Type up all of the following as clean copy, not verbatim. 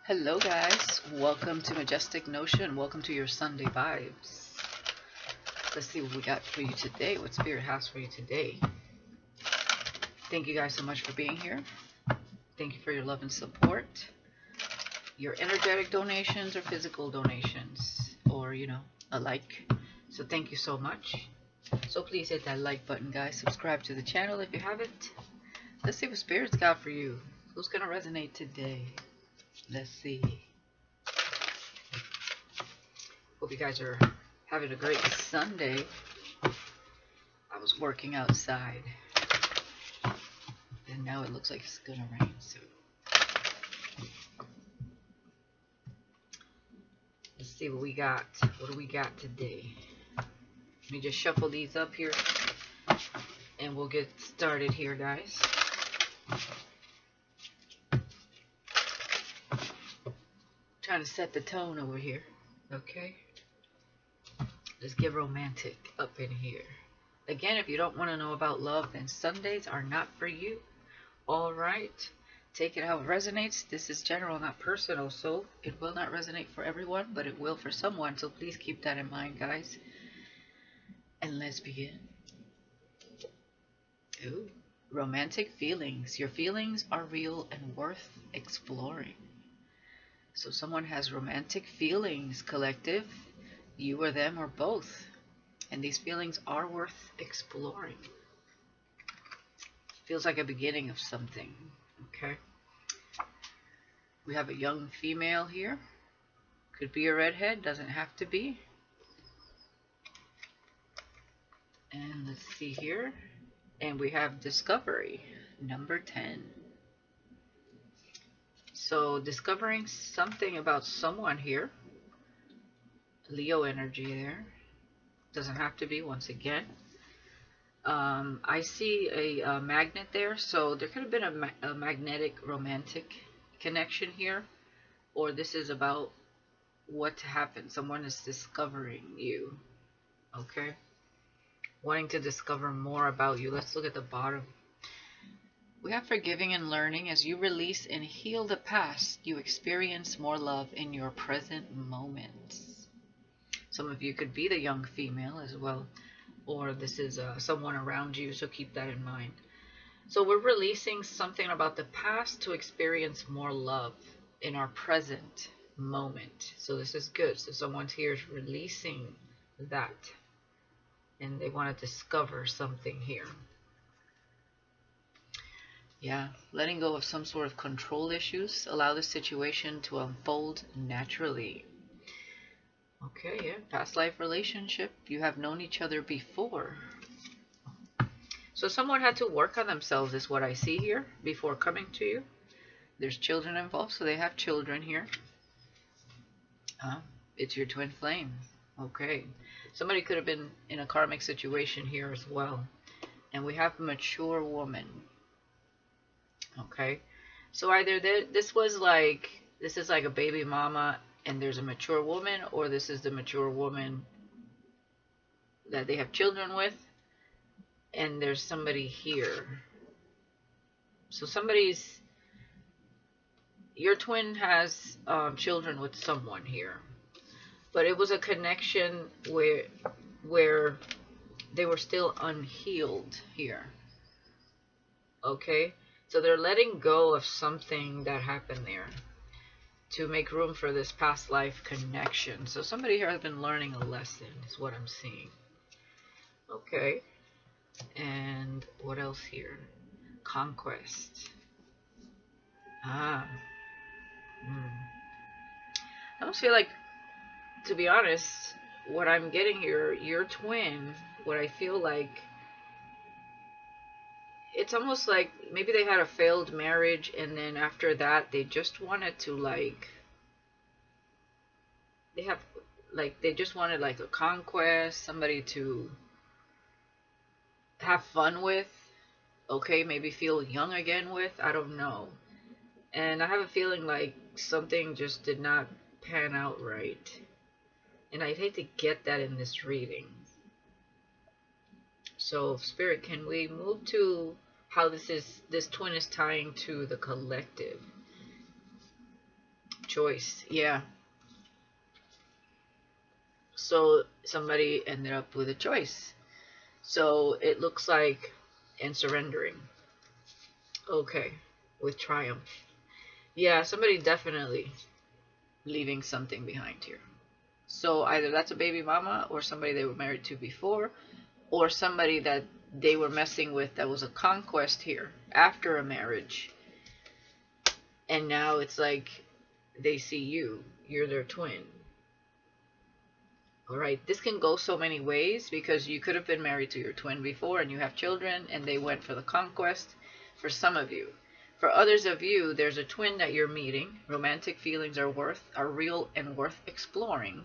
Hello guys, welcome to Majestic Notion. Welcome to your Sunday vibes. Let's see what we got for you today, what Spirit has for you today. Thank you guys so much for being here. Thank you for your love and support. Your energetic donations or physical donations, or a like. So thank you so much. So please hit that like button, guys. Subscribe to the channel if you haven't. Let's see what Spirit's got for you. Who's gonna resonate today? Let's see. Hope you guys are having a great Sunday. I was working outside, and now it looks like it's gonna rain soon. Let's see what we got. What do we got today? Let me just shuffle these up here, and we'll get started here, guys. Trying to set the tone over here. Okay, let's get romantic up in here. Again, if you don't want to know about love, then Sundays are not for you. All right, take it how it resonates. This is general, not personal, so it will not resonate for everyone, but it will for someone. So please keep that in mind, guys. And let's begin. Ooh, romantic feelings. Your feelings are real and worth exploring. So someone has romantic feelings, collective, you or them or both. And these feelings are worth exploring. Feels like a beginning of something, okay? We have a young female here. Could be a redhead, doesn't have to be. And let's see here. And we have discovery, number 10. So discovering something about someone here. Leo energy there. Doesn't have to be, once again. I see a magnet there, so there could have been a magnetic romantic connection here, or this is about what to happen. Someone is discovering you, okay? Wanting to discover more about you. Let's look at the bottom. We have forgiving and learning. As you release and heal the past, you experience more love in your present moments. Some of you could be the young female as well, or this is someone around you, so keep that in mind. So we're releasing something about the past to experience more love in our present moment. So this is good. So someone's here is releasing that, and they want to discover something here. Yeah, letting go of some sort of control issues. Allow the situation to unfold naturally. Okay, yeah, past life relationship. You have known each other before. So someone had to work on themselves is what I see here before coming to you. There's children involved, so they have children here. It's your twin flame. Okay. Somebody could have been in a karmic situation here as well. And we have a mature woman. Okay. So either this is like a baby mama and there's a mature woman, or this is the mature woman that they have children with, and there's somebody here. So your twin has children with someone here, but it was a connection where they were still unhealed here. Okay, so they're letting go of something that happened there to make room for this past life connection. So somebody here has been learning a lesson is what I'm seeing. Okay, and what else here? Conquest. I almost feel like, to be honest, what I'm getting here, your twin, what I feel like, it's almost like maybe they had a failed marriage, and then after that they just wanted to they just wanted like a conquest, somebody to have fun with, okay, maybe feel young again with, I don't know. And I have a feeling like something just did not pan out right, and I'd hate to get that in this reading. So Spirit, can we move to how this twin is tying to the collective? choice. Yeah. So somebody ended up with a choice. So it looks like, and surrendering. Okay. With triumph. Yeah, somebody definitely leaving something behind here. So either that's a baby mama, or somebody they were married to before, or somebody that they were messing with that was a conquest here after a marriage. And now it's like they see you. You're their twin. Alright, this can go so many ways, because you could have been married to your twin before and you have children and they went for the conquest for some of you. For others of you, there's a twin that you're meeting. Romantic feelings are real and worth exploring.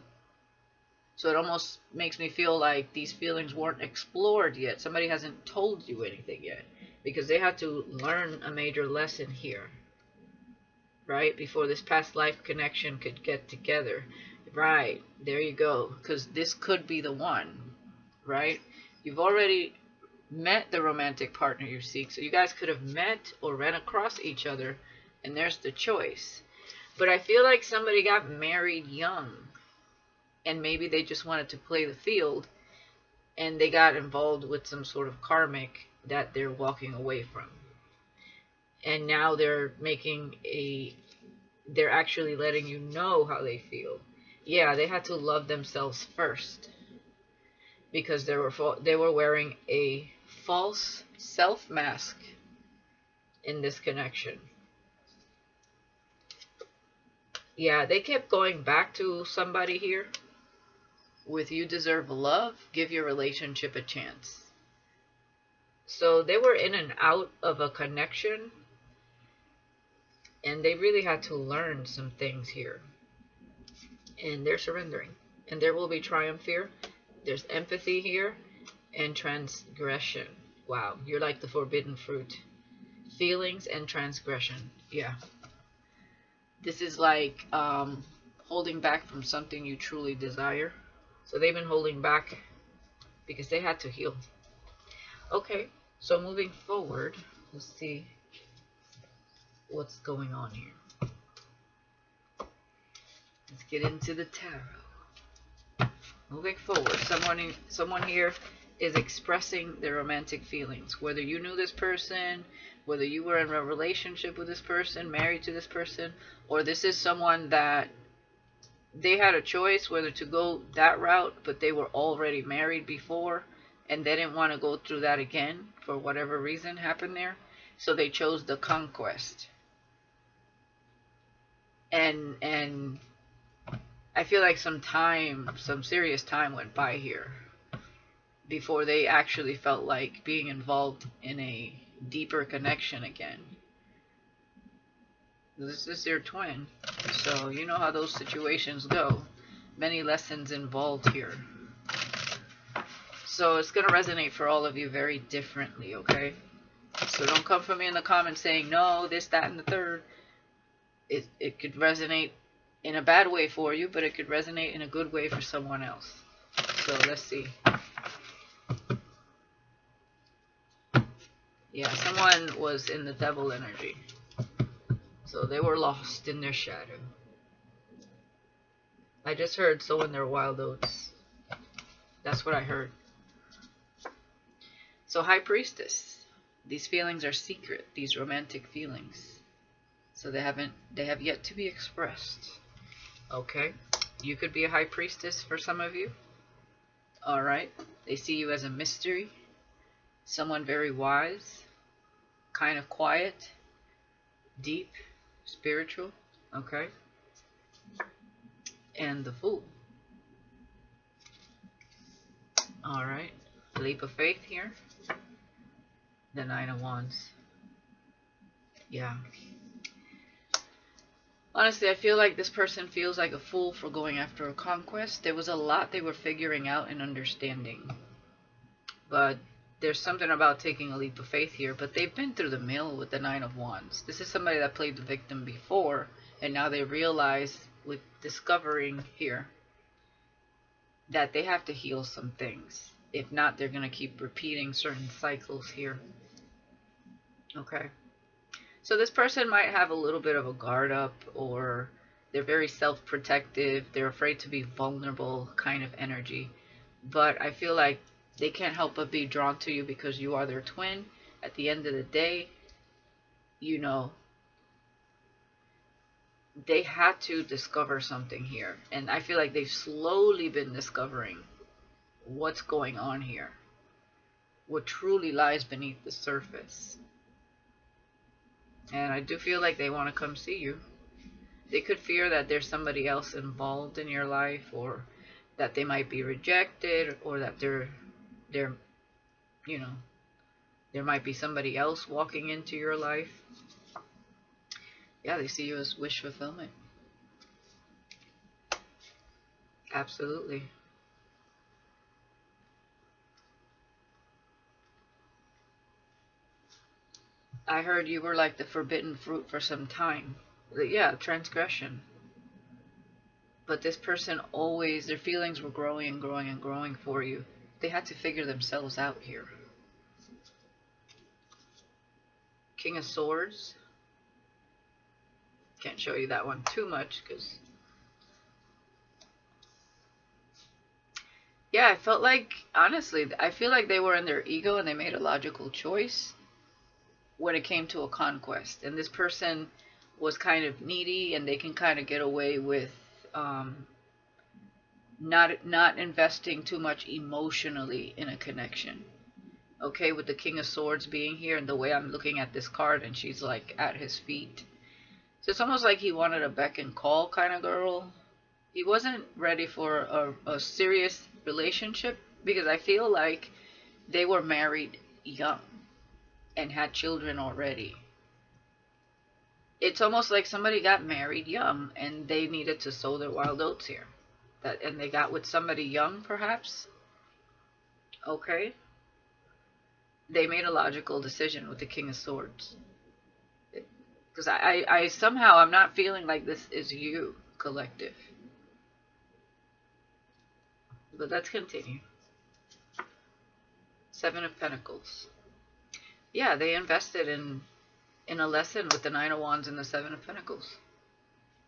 So it almost makes me feel like these feelings weren't explored yet. Somebody hasn't told you anything yet, because they had to learn a major lesson here, right? Before this past life connection could get together. Right, there you go. Because this could be the one, right? You've already met the romantic partner you seek. So you guys could have met or ran across each other, and there's the choice. But I feel like somebody got married young, and maybe they just wanted to play the field, and they got involved with some sort of karmic that they're walking away from. And now they're they're actually letting you know how they feel. Yeah, they had to love themselves first, because they were wearing a false self mask in this connection. Yeah, they kept going back to somebody here with "you deserve love, give your relationship a chance." So they were in and out of a connection, and they really had to learn some things here. And they're surrendering. And there will be triumph here. There's empathy here. And transgression. Wow, you're like the forbidden fruit. Feelings and transgression. Yeah. This is like holding back from something you truly desire. So they've been holding back because they had to heal. Okay, so moving forward, let's see what's going on here. Let's get into the tarot. Moving forward, someone here is expressing their romantic feelings. Whether you knew this person, whether you were in a relationship with this person, married to this person, or this is someone that they had a choice whether to go that route, but they were already married before, and they didn't want to go through that again for whatever reason happened there. So they chose the conquest. And I feel like some serious time went by here before they actually felt like being involved in a deeper connection again. This is your twin, so you know how those situations go. Many lessons involved here. So it's going to resonate for all of you very differently, okay? So don't come for me in the comments saying, no, this, that, and the third. It could resonate in a bad way for you, but it could resonate in a good way for someone else. So let's see. Yeah, someone was in the devil energy. So they were lost in their shadow. I just heard sow in their wild oats. That's what I heard. So High Priestess. These feelings are secret, these romantic feelings. So they have yet to be expressed. Okay. You could be a High Priestess for some of you. Alright. They see you as a mystery. Someone very wise. Kind of quiet. Deep. Spiritual. Okay. And the Fool. Alright. Leap of faith here. The Nine of Wands. Yeah. Honestly, I feel like this person feels like a fool for going after a conquest. There was a lot they were figuring out and understanding. But there's something about taking a leap of faith here. But they've been through the mill with the Nine of Wands. This is somebody that played the victim before. And now they realize, with discovering here, that they have to heal some things. If not, they're going to keep repeating certain cycles here. Okay. So this person might have a little bit of a guard up, or They're very self-protective. They're afraid to be vulnerable kind of energy. But I feel like they can't help but be drawn to you because you are their twin. At the end of the day, you know, they had to discover something here. And I feel like they've slowly been discovering what's going on here, what truly lies beneath the surface. And I do feel like they want to come see you. They could fear that there's somebody else involved in your life, or that they might be rejected, or that they're you know, there might be somebody else walking into your life. Yeah, they see you as wish fulfillment. Absolutely. I heard you were like the forbidden fruit for some time. Yeah, transgression. But this person always, their feelings were growing and growing and growing for you. They had to figure themselves out here. King of Swords. Can't show you that one too much because... Yeah, I felt like, honestly, I feel like they were in their ego and they made a logical choice when it came to a conquest. And this person was kind of needy, and they can kind of get away with not investing too much emotionally in a connection. Okay, with the King of Swords being here and the way I'm looking at this card, and she's like at his feet. So it's almost like he wanted a beck and call kind of girl. He wasn't ready for a serious relationship because I feel like they were married young and had children already. It's almost like somebody got married young and they needed to sow their wild oats here. And they got with somebody young, perhaps. Okay. They made a logical decision with the King of Swords. Because I somehow, I'm not feeling like this is you, collective. But let's continue. Seven of Pentacles. Yeah, they invested in a lesson with the Nine of Wands and the Seven of Pentacles.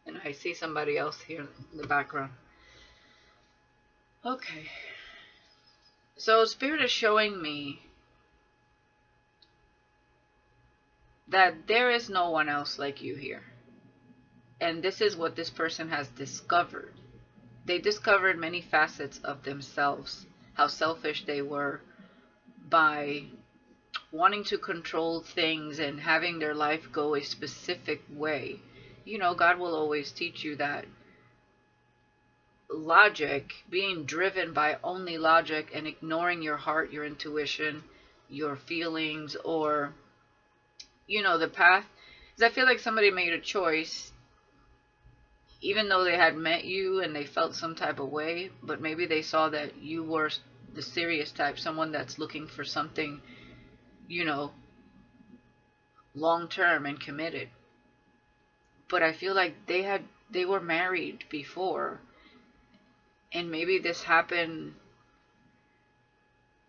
And I see somebody else here in the background. Okay. So Spirit is showing me that there is no one else like you here. And this is what this person has discovered. They discovered many facets of themselves, how selfish they were by wanting to control things and having their life go a specific way. You know, God will always teach you that logic, being driven by only logic and ignoring your heart, your intuition, your feelings, or, you know, the path. Because I feel like somebody made a choice, even though they had met you and they felt some type of way, but maybe they saw that you were the serious type, someone that's looking for something, you know, long term and committed. But I feel like they were married before, and maybe this happened.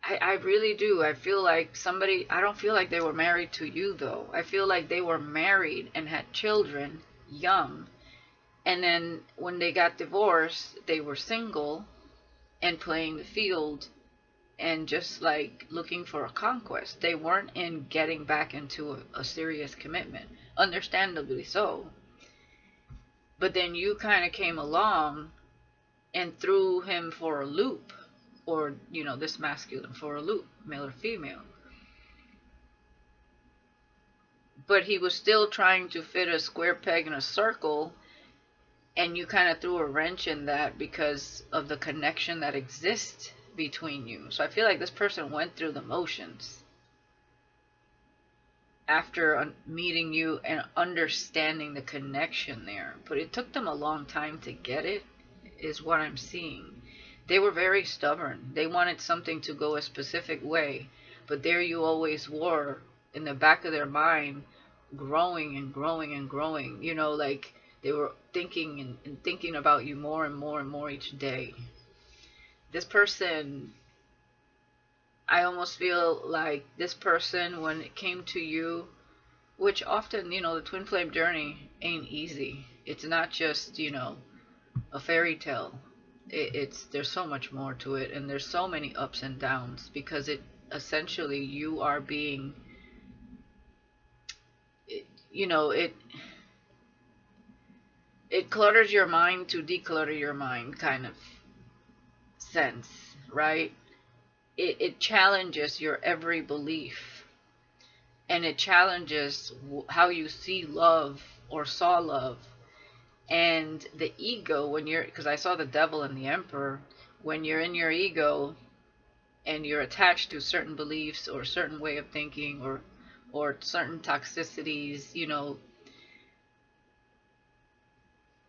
I really do. I feel like somebody, I don't feel like they were married to you though. I feel like they were married and had children young. And then when they got divorced, they were single and playing the field and just like looking for a conquest. They weren't in getting back into a serious commitment. Understandably so. But then you kind of came along and threw him for a loop. Or, you know, this masculine for a loop, male or female. But he was still trying to fit a square peg in a circle. And you kind of threw a wrench in that because of the connection that exists between you. So I feel like this person went through the motions after meeting you and understanding the connection there. But it took them a long time to get it, is what I'm seeing. They were very stubborn. They wanted something to go a specific way. But there you always were, in the back of their mind, growing and growing and growing. You know, like they were thinking and thinking about you more and more and more each day. This person, I almost feel like this person, when it came to you, Which often, the twin flame journey ain't easy. It's not just, a fairy tale. There's so much more to it, and there's so many ups and downs, because it essentially, you are being, you know, it clutters your mind to declutter your mind, kind of sense, right? It challenges your every belief, and it challenges how you see love or saw love. And the ego, when you're, because I saw the devil and the emperor, when you're in your ego and you're attached to certain beliefs or certain way of thinking, or certain toxicities,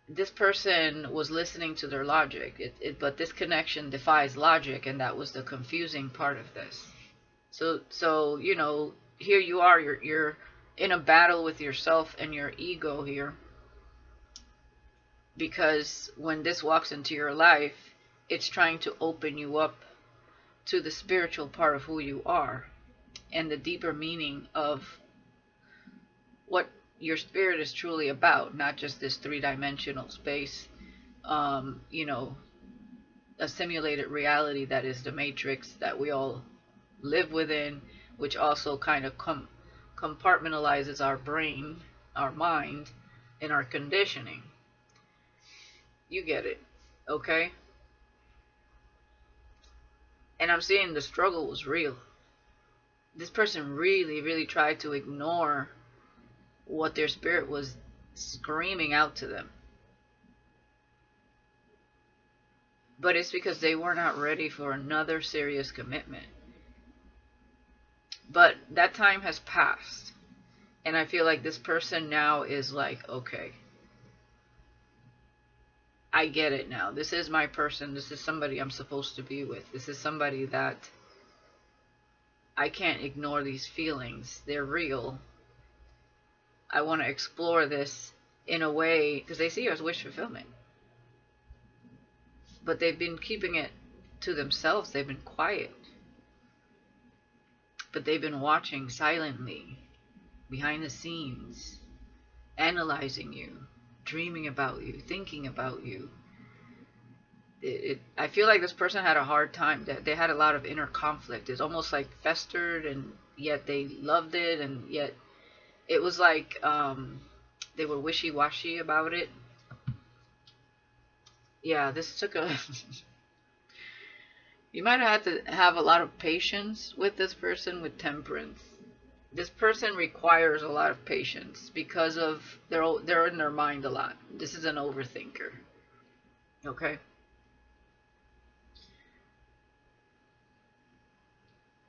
this person was listening to their logic, but this connection defies logic, and that was the confusing part of this. So here you are, you're in a battle with yourself and your ego here, because when this walks into your life, it's trying to open you up to the spiritual part of who you are, and the deeper meaning of what your spirit is truly about, not just this three-dimensional space, a simulated reality that is the matrix that we all live within, which also kind of compartmentalizes our brain, our mind, and our conditioning. You get it, okay? And I'm seeing the struggle was real. This person really, really tried to ignore what their spirit was screaming out to them. But it's because they were not ready for another serious commitment. But that time has passed. And I feel like this person now is like, okay, I get it now. This is my person. This is somebody I'm supposed to be with. This is somebody that I can't ignore these feelings. They're real. I want to explore this in a way, because they see it as wish fulfillment. But they've been keeping it to themselves. They've been quiet. But they've been watching silently, behind the scenes, analyzing you, dreaming about you, thinking about you. I feel like this person had a hard time. They had a lot of inner conflict. It's almost like festered, and yet they loved it, and yet it was like they were wishy-washy about it. Yeah, this took a... You might have had to have a lot of patience with this person with temperance. This person requires a lot of patience because of they're in their mind a lot. This is an overthinker. Okay?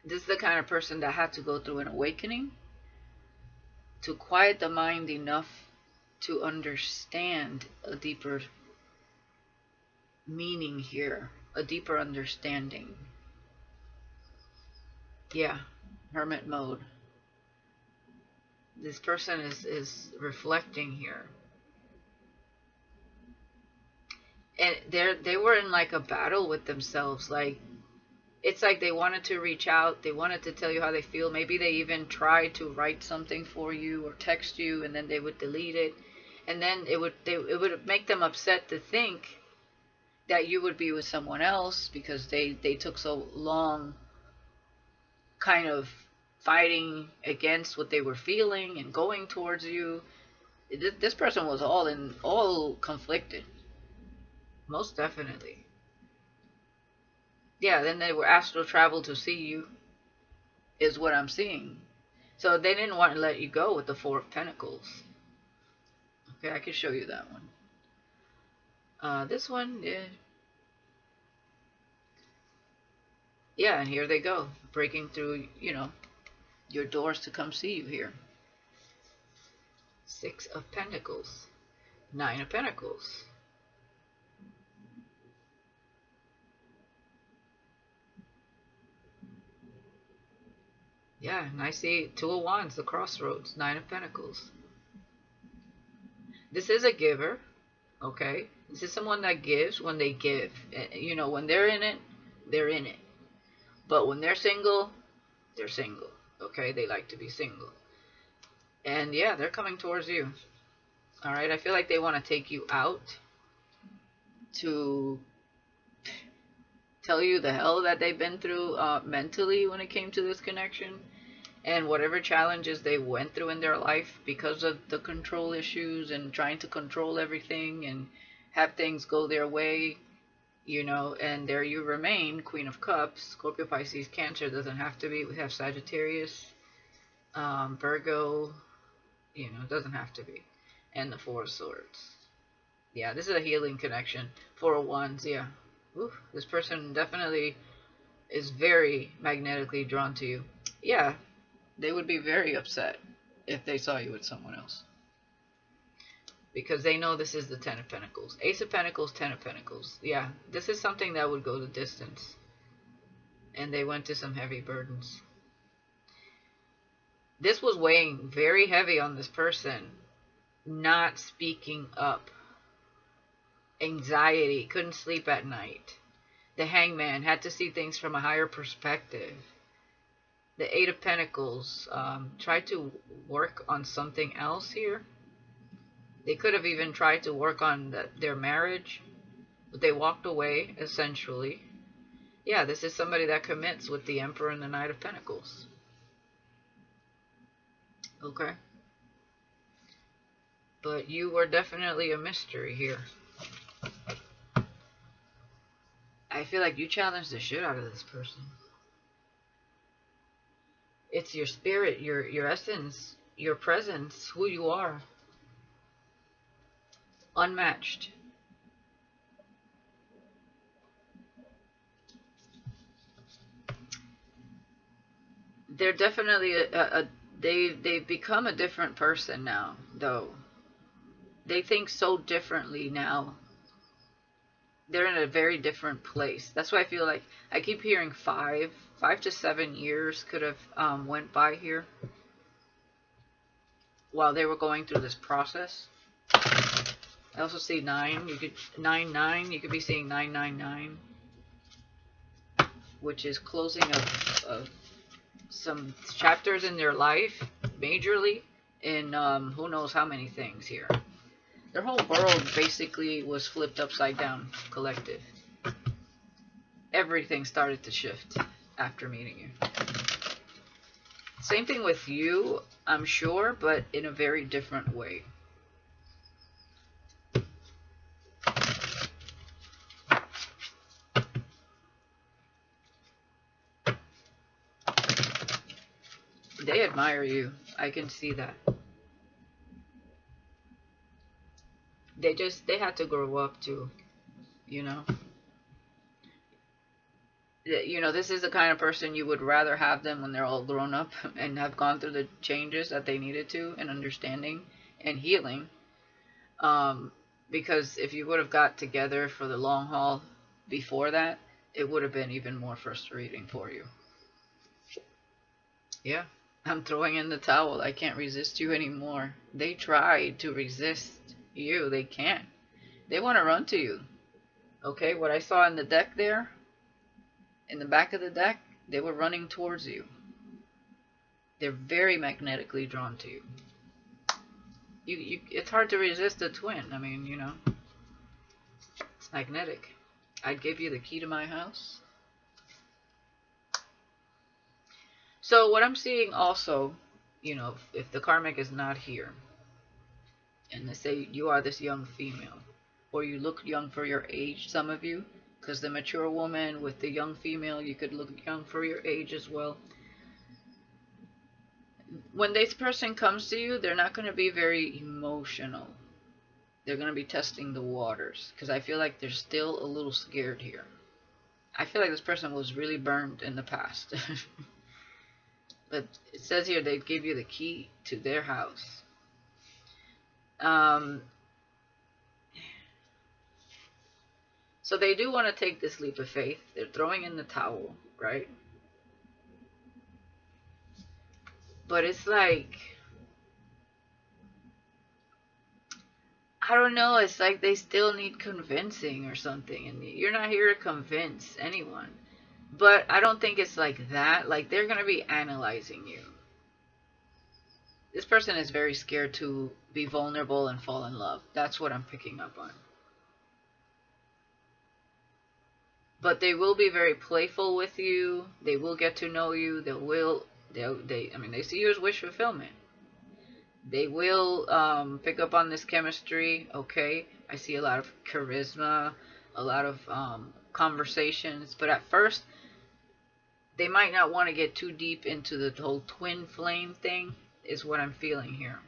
This is the kind of person that had to go through an awakening to quiet the mind enough to understand a deeper meaning here, a deeper understanding. Yeah, hermit mode. This person is reflecting here. And they were in like a battle with themselves. Like, it's like they wanted to reach out. They wanted to tell you how they feel. Maybe they even tried to write something for you or text you, and then they would delete it. And then it would make them upset to think that you would be with someone else, because they took so long kind of fighting against what they were feeling and going towards you. This person was all conflicted. Most definitely. Yeah, then they were astral travel to see you, is what I'm seeing. So they didn't want to let you go with the Four of Pentacles. Okay, I can show you that one. This one, yeah. Yeah, and here they go, breaking through, your doors to come see you here. Six of Pentacles. Nine of Pentacles. Yeah, and I see Two of Wands, the crossroads, Nine of Pentacles. This is a giver, okay? This is someone that gives when they give. When they're in it, they're in it. But when they're single, okay? They like to be single. And yeah, they're coming towards you. Alright, I feel like they want to take you out to tell you the hell that they've been through mentally when it came to this connection. And whatever challenges they went through in their life because of the control issues and trying to control everything and have things go their way, you know, and there you remain, Queen of Cups, Scorpio, Pisces, Cancer, doesn't have to be. We have Sagittarius, Virgo, you know, doesn't have to be. And the Four of Swords. Yeah, this is a healing connection. Four of Wands, yeah. Ooh, this person definitely is very magnetically drawn to you. Yeah, they would be very upset if they saw you with someone else. Because they know this is the Ten of Pentacles. Ace of Pentacles, Ten of Pentacles. Yeah, this is something that would go the distance. And they went to some heavy burdens. This was weighing very heavy on this person. Not speaking up. Anxiety. Couldn't sleep at night. The Hangman had to see things from a higher perspective. The Eight of Pentacles tried to work on something else here. They could have even tried to work on their marriage, but they walked away, essentially. Yeah, this is somebody that commits with the Emperor and the Knight of Pentacles. Okay. But you were definitely a mystery here. I feel like you challenged the shit out of this person. It's your spirit, your essence, your presence, who you are. Unmatched. They're definitely they've become a different person now, though. They think so differently now. They're in a very different place. That's why I feel like I keep hearing 5 to 7 years could have went by here while they were going through this process. I also see 9. You could 9. You could be seeing 999, which is closing of some chapters in their life, majorly, in who knows how many things here. Their whole world basically was flipped upside down, collective. Everything started to shift after meeting you. Same thing with you, I'm sure, but in a very different way. They admire you. I can see that. They had to grow up too, you know. You know, this is the kind of person you would rather have them when they're all grown up and have gone through the changes that they needed to and understanding and healing. Because if you would have got together for the long haul before that, it would have been even more frustrating for you. Yeah, I'm throwing in the towel. I can't resist you anymore. They tried to resist you. They can't. They want to run to you. Okay, what I saw in the deck there, in the back of the deck, they were running towards you. They're very magnetically drawn to you. It's hard to resist a twin. I mean, you know, it's magnetic. I'd give you the key to my house. So what I'm seeing also, you know, if the karmic is not here, and they say you are this young female, or you look young for your age, some of you, because the mature woman with the young female, you could look young for your age as well. When this person comes to you, they're not going to be very emotional. They're going to be testing the waters, because I feel like they're still a little scared here. I feel like this person was really burned in the past. But it says here they'd give you the key to their house. So they do want to take this leap of faith. They're throwing in the towel, right? But it's like, I don't know, it's like they still need convincing or something. And you're not here to convince anyone. But I don't think it's like that. Like, they're going to be analyzing you. This person is very scared to be vulnerable and fall in love. That's what I'm picking up on. But they will be very playful with you. They will get to know you. They see you as wish fulfillment. They will pick up on this chemistry. Okay, I see a lot of charisma, a lot of conversations. But at first, they might not want to get too deep into the whole twin flame thing, is what I'm feeling here.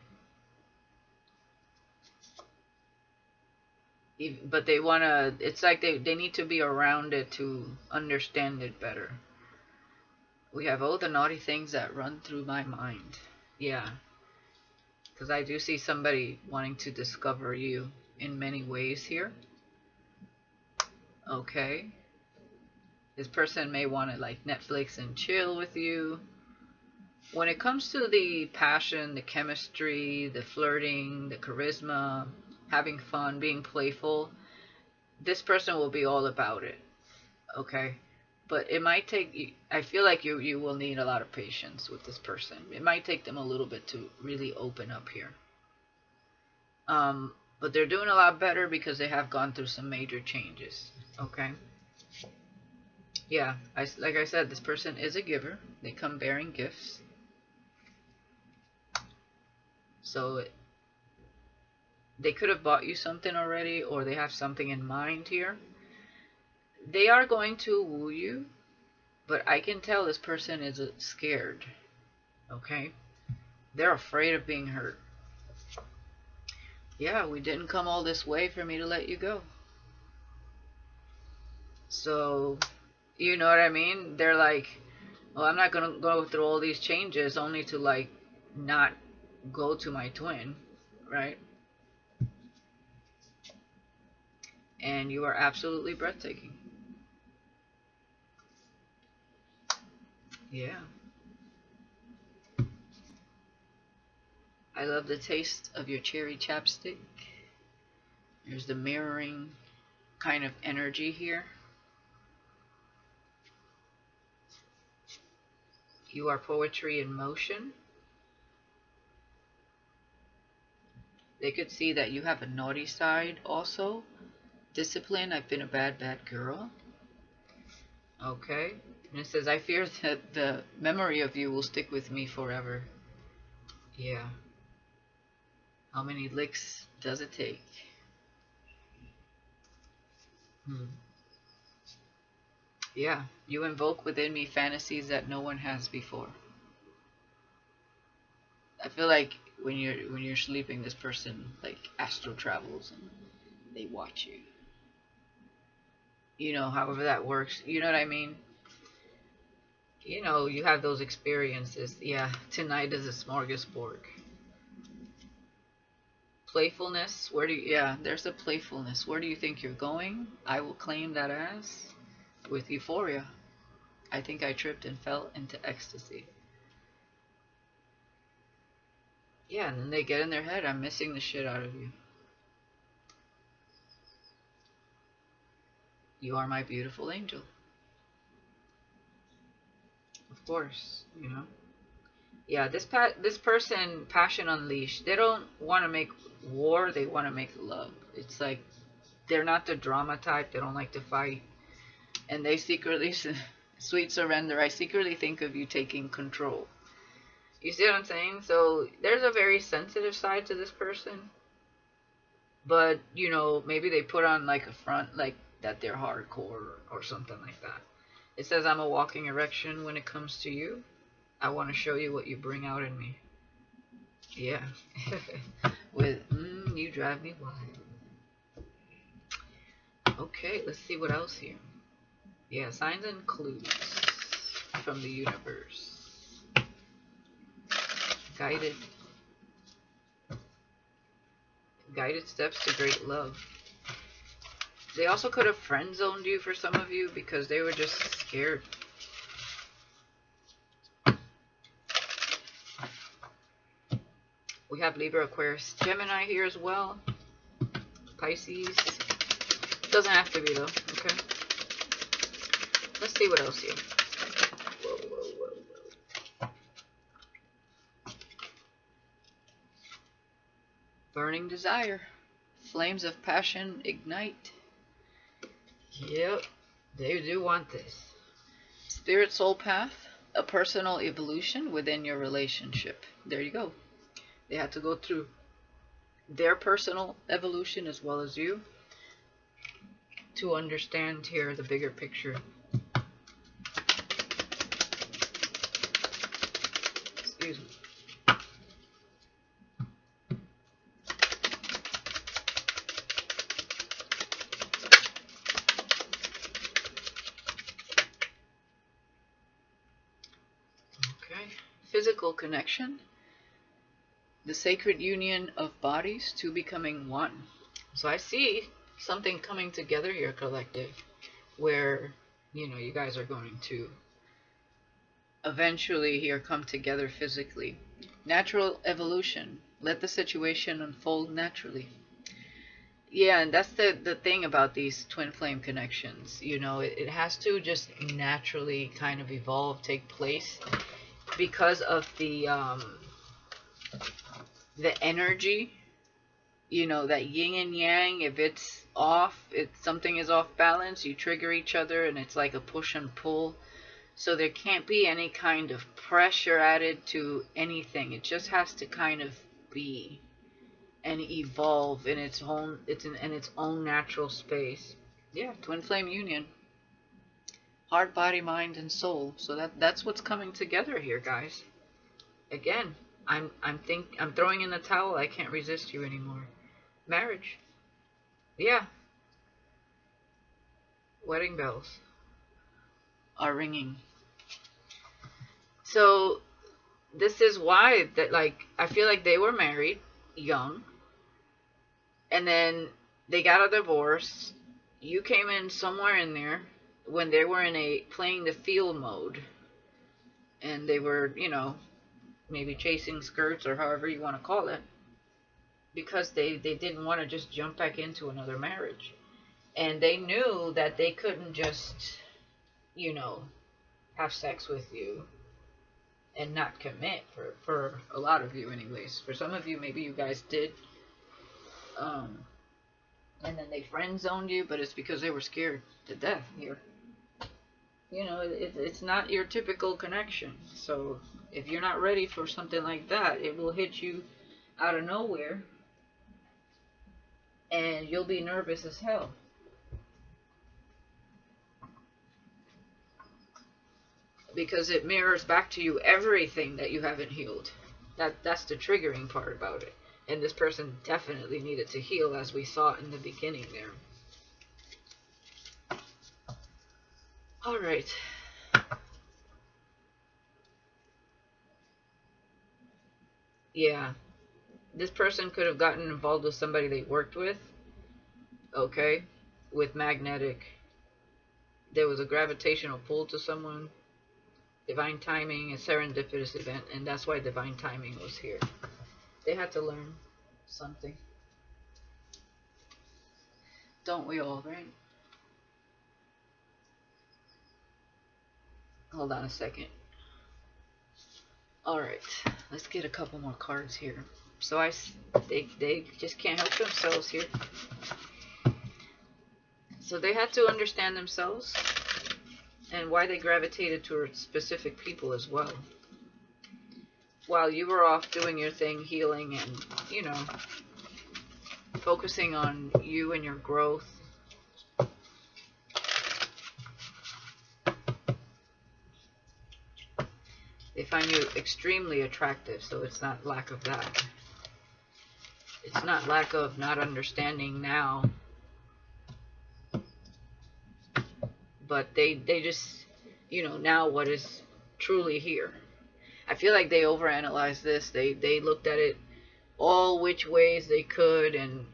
But they want to, it's like they need to be around it to understand it better. We have all the naughty things that run through my mind. Yeah. Because I do see somebody wanting to discover you in many ways here. Okay. This person may want to like Netflix and chill with you. When it comes to the passion, the chemistry, the flirting, the charisma, having fun, being playful, this person will be all about it. Okay? But it might take, I feel like you will need a lot of patience with this person. It might take them a little bit to really open up here. But they're doing a lot better because they have gone through some major changes. Okay? Yeah, like I said, this person is a giver. They come bearing gifts. So they could have bought you something already, or they have something in mind here. They are going to woo you, but I can tell this person is scared. Okay? They're afraid of being hurt. Yeah, we didn't come all this way for me to let you go. So, you know what I mean? They're like, well, I'm not going to go through all these changes only to like not go to my twin, right? And you are absolutely breathtaking. Yeah. I love the taste of your cherry chapstick. There's the mirroring kind of energy here. You are poetry in motion. They could see that you have a naughty side also. Discipline, I've been a bad, bad girl. Okay. And it says, I fear that the memory of you will stick with me forever. Yeah. How many licks does it take? Yeah. You invoke within me fantasies that no one has before. I feel like when you're sleeping, this person like astral travels and they watch you. You know, however that works. You know what I mean? You know, you have those experiences. Yeah, tonight is a smorgasbord. Playfulness, yeah, there's a playfulness. Where do you think you're going? I will claim that as with euphoria. I think I tripped and fell into ecstasy. Yeah, and then they get in their head, I'm missing the shit out of you. You are my beautiful angel. Of course, you know. Yeah, this person, passion unleashed. They don't want to make war. They want to make love. It's like they're not the drama type. They don't like to fight, and they secretly, sweet surrender. I secretly think of you taking control. You see what I'm saying? So there's a very sensitive side to this person, but you know, maybe they put on like a front, like that they're hardcore or something like that. It says I'm a walking erection when it comes to you. I want to show you what you bring out in me. Yeah. With, you drive me wild. Okay, let's see what else here. Yeah, signs and clues from the universe. Guided steps to great love. They also could have friend zoned you for some of you because they were just scared. We have Libra, Aquarius, Gemini here as well. Pisces. Doesn't have to be though, okay? Let's see what else here. Whoa. Burning desire. Flames of passion ignite. Yep, they do want this. Spirit soul path. A personal evolution within your relationship. There you go. They had to go through their personal evolution as well as you to understand here the bigger picture. Excuse me. Okay. Physical connection. The sacred union of bodies, two becoming one. So I see something coming together here, collective, where, you know, you guys are going to eventually here come together physically. Natural evolution. Let the situation unfold naturally. Yeah, and that's the thing about these twin flame connections. You know, it has to just naturally kind of evolve, take place, because of the energy, you know, that yin and yang. If it's off, if something is off balance, you trigger each other, and it's like a push and pull. So there can't be any kind of pressure added to anything. It just has to kind of be and evolve in its own, in its own natural space. Yeah, twin flame union. Heart, body, mind, and soul. So that's what's coming together here, guys. Again, I'm throwing in the towel. I can't resist you anymore. Marriage. Yeah. Wedding bells are ringing. So this is why that, like, I feel like they were married young, and then they got a divorce. You came in somewhere in there when they were in a playing the field mode, and they were, you know, maybe chasing skirts or however you want to call it, because they didn't want to just jump back into another marriage. And they knew that they couldn't just, you know, have sex with you and not commit, for a lot of you anyways. For some of you, maybe you guys did. And then they friend zoned you, but it's because they were scared to death here. You know, it's not your typical connection. So if you're not ready for something like that, it will hit you out of nowhere, and you'll be nervous as hell. Because it mirrors back to you everything that you haven't healed. That's the triggering part about it. And this person definitely needed to heal, as we saw in the beginning there. Alright. Yeah. This person could have gotten involved with somebody they worked with. Okay. With magnetic. There was a gravitational pull to someone. Divine timing, a serendipitous event. And that's why divine timing was here. They had to learn something. Don't we all, right? Hold on a second. Alright, let's get a couple more cards here. So they just can't help themselves here. So they had to understand themselves and why they gravitated towards specific people as well. While you were off doing your thing, healing and, you know, focusing on you and your growth. They find you extremely attractive, so it's not lack of that. It's not lack of not understanding now. But they just, you know, now what is truly here. I feel like they overanalyzed this. They looked at it all which ways they could, and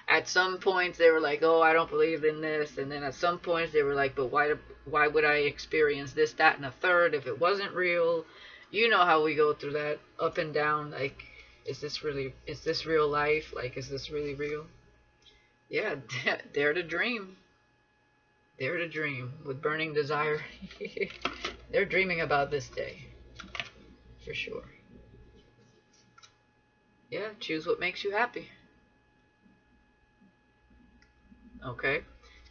at some points they were like, oh, I don't believe in this, and then at some points they were like, but why would I experience this, that, and a third if it wasn't real? You know how we go through that up and down, like, is this real life? Like, is this really real? Yeah, dare to dream. Dare to dream with burning desire. They're dreaming about this day, for sure. Yeah, choose what makes you happy. Okay.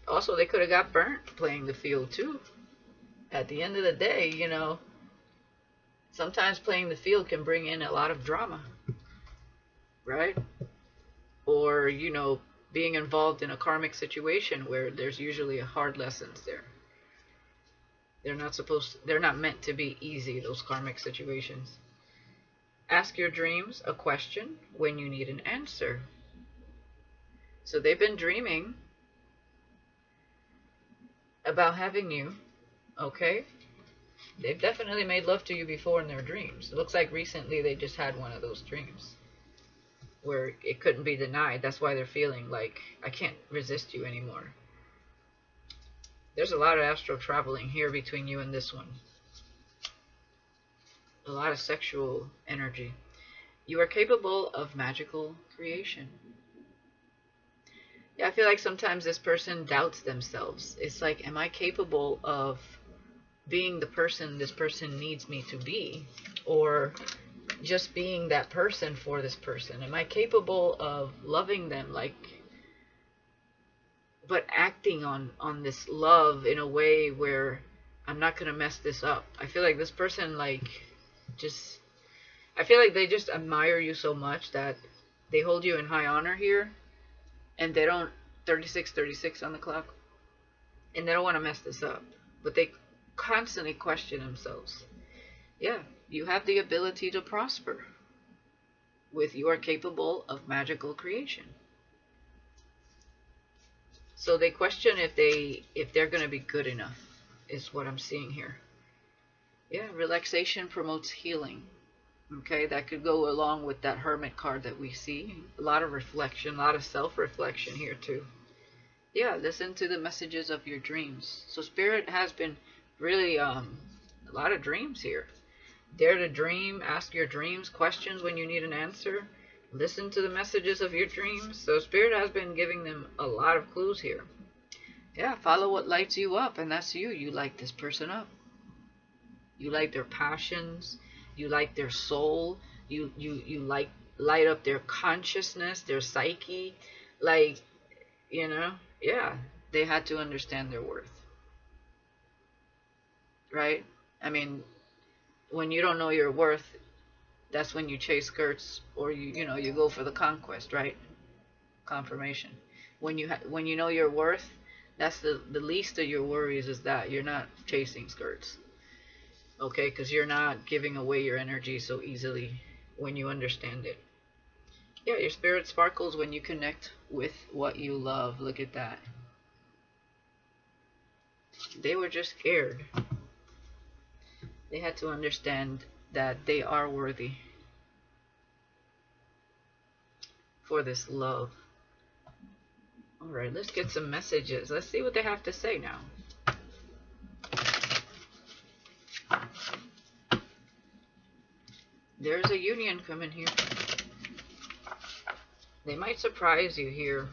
Also, they could have got burnt playing the field too. At the end of the day, you know, sometimes playing the field can bring in a lot of drama, right? Or, you know, being involved in a karmic situation where there's usually a hard lessons there. They're not meant to be easy, those karmic situations. Ask your dreams a question when you need an answer. So they've been dreaming about having you, okay? They've definitely made love to you before in their dreams. It looks like recently they just had one of those dreams where it couldn't be denied. That's why they're feeling like, I can't resist you anymore. There's a lot of astral traveling here between you and this one. A lot of sexual energy. You are capable of magical creation. Yeah, I feel like sometimes this person doubts themselves. It's like, am I capable of being the person this person needs me to be? Or just being that person for this person? Am I capable of loving them, like, but acting on this love in a way where I'm not gonna mess this up? I feel like this person, like, just, I feel like they just admire you so much that they hold you in high honor here, and they don't, 3636 on the clock, and they don't want to mess this up, but they constantly question themselves. Yeah, you have the ability to prosper. With you are capable of magical creation. So they question if they're going to be good enough, is what I'm seeing here. Yeah, relaxation promotes healing. Okay, that could go along with that hermit card that we see. A lot of reflection, a lot of self-reflection here too. Yeah, listen to the messages of your dreams. So spirit has been really a lot of dreams here. Dare to dream, ask your dreams questions when you need an answer. Listen to the messages of your dreams. So spirit has been giving them a lot of clues here. Yeah, follow what lights you up, and that's you. You light this person up. You light their passions, you light their soul, you light up their consciousness, their psyche. Like, you know, yeah, they had to understand their worth, right? I mean, when you don't know your worth, that's when you chase skirts, or you know, you go for the conquest, right? Confirmation. When you know your worth, that's the least of your worries, is that you're not chasing skirts, okay? Because you're not giving away your energy so easily when you understand it. Yeah, your spirit sparkles when you connect with what you love. Look at that. They were just scared. They had to understand that they are worthy for this love. Alright, let's get some messages. Let's see what they have to say now. There's a union coming here. They might surprise you here.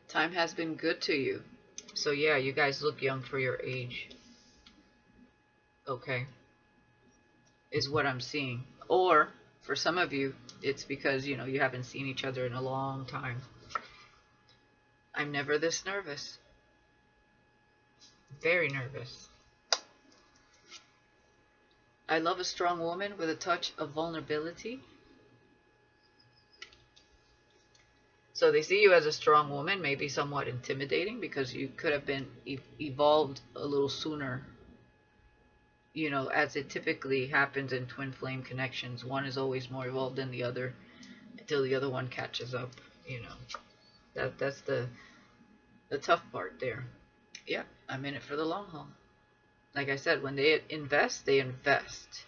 Time has been good to you. So yeah, you guys look young for your age. Okay. Is what I'm seeing. Or, for some of you, it's because, you know, you haven't seen each other in a long time. I'm never this nervous. Very nervous. I love a strong woman with a touch of vulnerability. So they see you as a strong woman, maybe somewhat intimidating, because you could have been evolved a little sooner, you know, as it typically happens in twin flame connections. One is always more evolved than the other until the other one catches up, you know. That's the tough part there. Yeah, I'm in it for the long haul. Like I said, when they invest, they invest.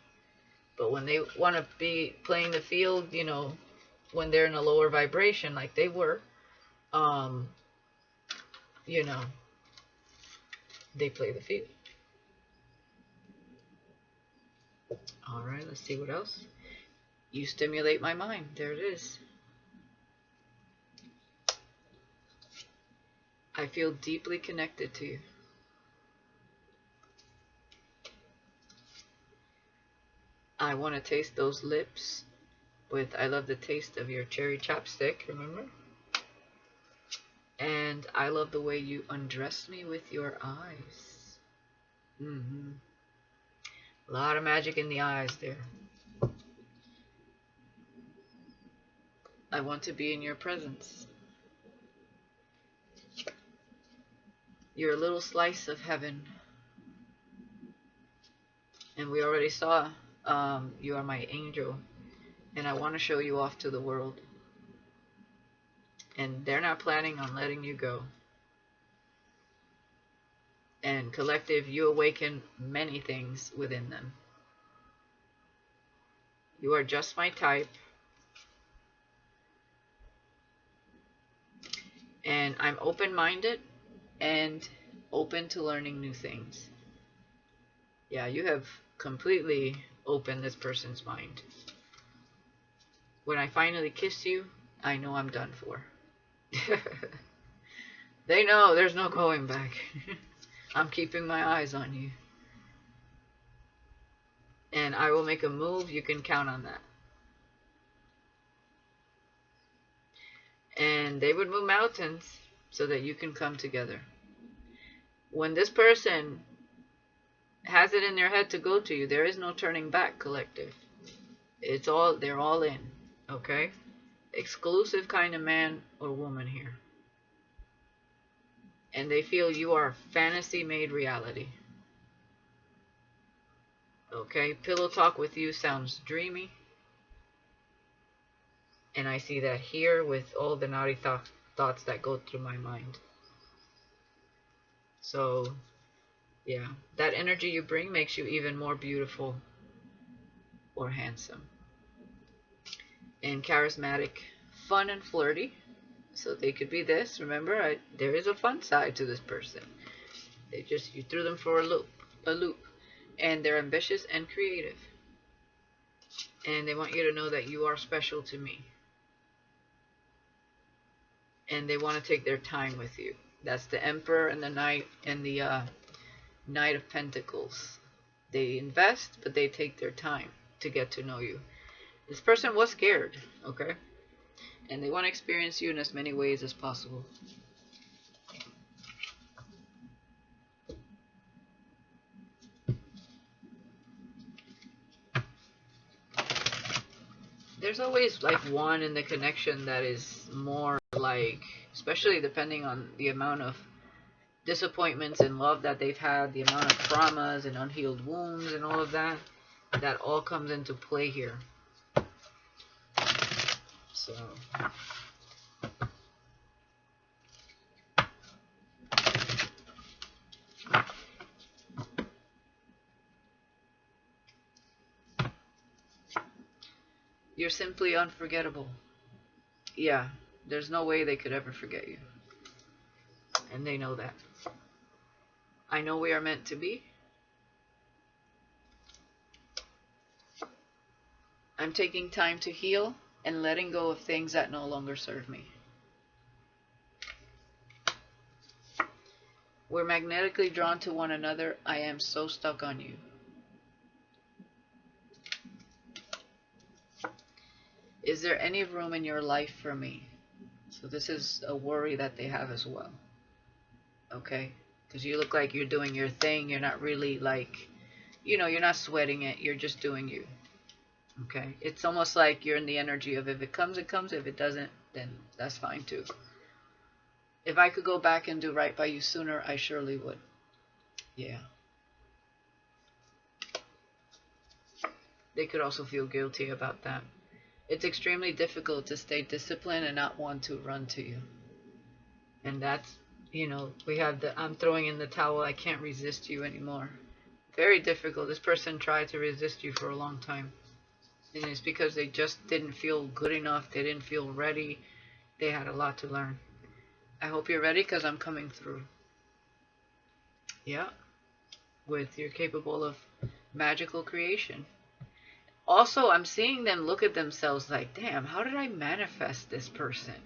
But when they want to be playing the field, you know, when they're in a lower vibration like they were, you know, they play the field. Alright, let's see what else. You stimulate my mind. There it is. I feel deeply connected to you. I want to taste those lips with, I love the taste of your cherry chapstick, remember? And I love the way you undress me with your eyes. A lot of magic in the eyes there. I want to be in your presence. You're a little slice of heaven. And we already saw you are my angel. And I want to show you off to the world. And they're not planning on letting you go. And collective, you awaken many things within them. You are just my type. And I'm open-minded and open to learning new things. Yeah, you have completely opened this person's mind. When I finally kiss you, I know I'm done for. They know there's no going back. I'm keeping my eyes on you. And I will make a move, you can count on that. And they would move mountains so that you can come together. When this person has it in their head to go to you, there is no turning back, collective. It's all, they're all in, okay? Exclusive kind of man or woman here. And they feel you are fantasy made reality. Okay, pillow talk with you sounds dreamy. And I see that here with all the naughty thoughts that go through my mind. So, yeah, that energy you bring makes you even more beautiful or handsome. And charismatic, fun and flirty. So they could be this. Remember, there is a fun side to this person. You threw them for a loop. And they're ambitious and creative. And they want you to know that you are special to me. And they want to take their time with you. That's the Emperor and the Knight and the Knight of Pentacles. They invest, but they take their time to get to know you. This person was scared, okay? And they want to experience you in as many ways as possible. There's always like one in the connection that is more like, especially depending on the amount of disappointments in love that they've had, the amount of traumas and unhealed wounds and all of that, that all comes into play here. So, you're simply unforgettable. Yeah, there's no way they could ever forget you. And they know that. I know we are meant to be. I'm taking time to heal and letting go of things that no longer serve me. We're magnetically drawn to one another. I am so stuck on you. Is there any room in your life for me? So this is a worry that they have as well. Okay? Because you look like you're doing your thing. You're not really like, you're not sweating it. You're just doing you. Okay? It's almost like you're in the energy of if it comes, it comes. If it doesn't, then that's fine too. If I could go back and do right by you sooner, I surely would. Yeah. They could also feel guilty about that. It's extremely difficult to stay disciplined and not want to run to you. And that's, we have the, I'm throwing in the towel, I can't resist you anymore. Very difficult. This person tried to resist you for a long time. And it's because they just didn't feel good enough. They didn't feel ready. They had a lot to learn. I hope you're ready because I'm coming through. Yeah, with you're capable of magical creation. Also, I'm seeing them look at themselves like, damn, how did I manifest this person?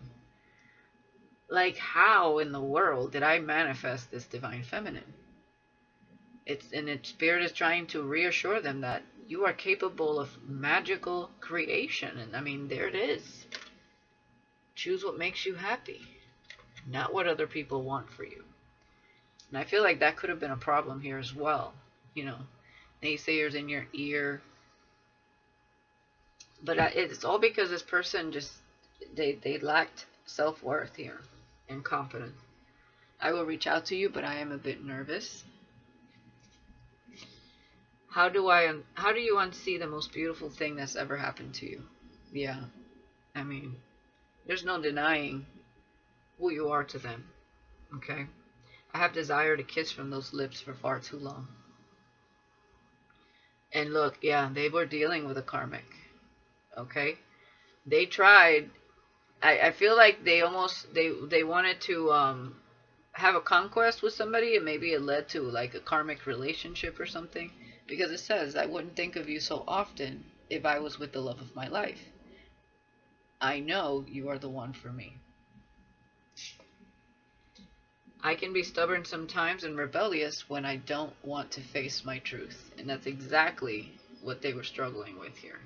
Like, how in the world did I manifest this divine feminine? Its spirit is trying to reassure them that you are capable of magical creation. And I mean, there it is. Choose what makes you happy, not what other people want for you. And I feel like that could have been a problem here as well. You know, naysayers in your ear. But it's all because this person just, they lacked self-worth here and confidence. I will reach out to you, but I am a bit nervous. How do you unsee the most beautiful thing that's ever happened to you? Yeah, I mean, there's no denying who you are to them. Okay? I have desire to kiss from those lips for far too long. And look, yeah, they were dealing with a karmic. Okay? They tried. I feel like they almost they wanted to have a conquest with somebody, and maybe it led to like a karmic relationship or something, because it says, I wouldn't think of you so often if I was with the love of my life. I know you are the one for me. I can be stubborn sometimes and rebellious when I don't want to face my truth. And that's exactly what they were struggling with here.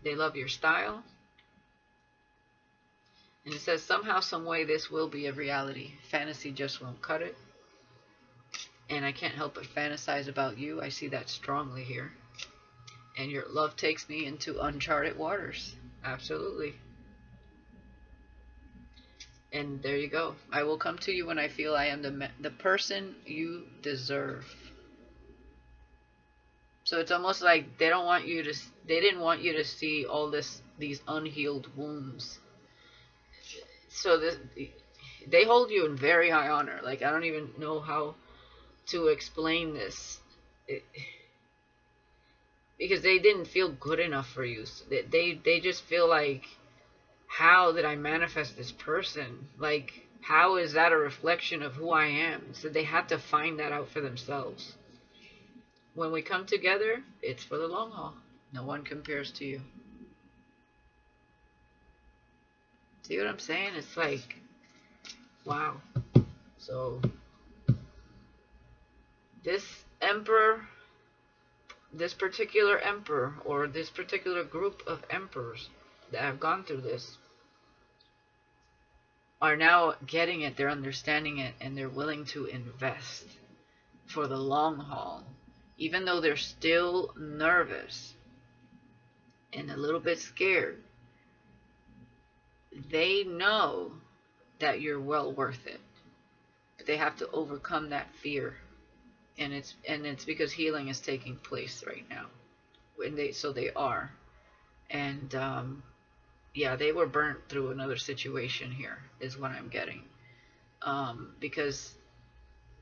They love your style. And it says, somehow, some way, this will be a reality. Fantasy just won't cut it. And I can't help but fantasize about you. I see that strongly here. And your love takes me into uncharted waters. Absolutely. And there you go. I will come to you when I feel I am the person you deserve. So it's almost like they didn't want you to see all these unhealed wounds. So they hold you in very high honor. Like, I don't even know how to explain this. Because they didn't feel good enough for you. So they just feel like, how did I manifest this person? Like, how is that a reflection of who I am? So they had to find that out for themselves. When we come together, it's for the long haul. No one compares to you. See what I'm saying? It's like, wow. So, this emperor, this particular emperor, or this particular group of emperors that have gone through this, are now getting it, they're understanding it, and they're willing to invest for the long haul. Even though they're still nervous and a little bit scared, they know that you're well worth it. But they have to overcome that fear. And it's because healing is taking place right now. So they are. And yeah, they were burnt through another situation here, is what I'm getting. Because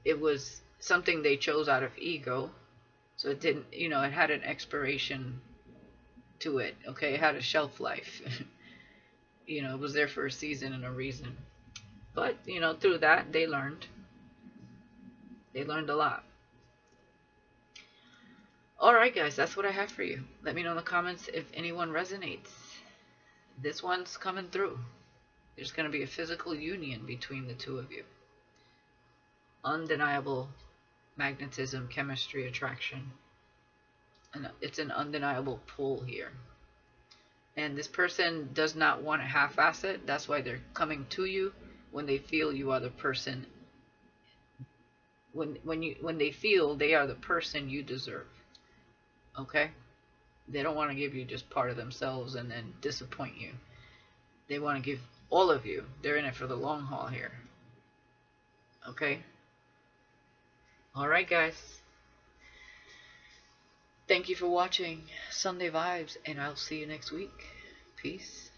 it was something they chose out of ego. So it didn't, it had an expiration to it. Okay, it had a shelf life. It was there for a season and a reason. But, through that, they learned. They learned a lot. Alright, guys, that's what I have for you. Let me know in the comments if anyone resonates. This one's coming through. There's going to be a physical union between the two of you. Undeniable magnetism, chemistry, attraction. And it's an undeniable pull here. And this person does not want to half-ass it. That's why they're coming to you when they feel you are the person. When they feel they are the person you deserve. Okay? They don't want to give you just part of themselves and then disappoint you. They want to give all of you. They're in it for the long haul here. Okay? Alright, guys. Thank you for watching Sunday Vibes, and I'll see you next week. Peace.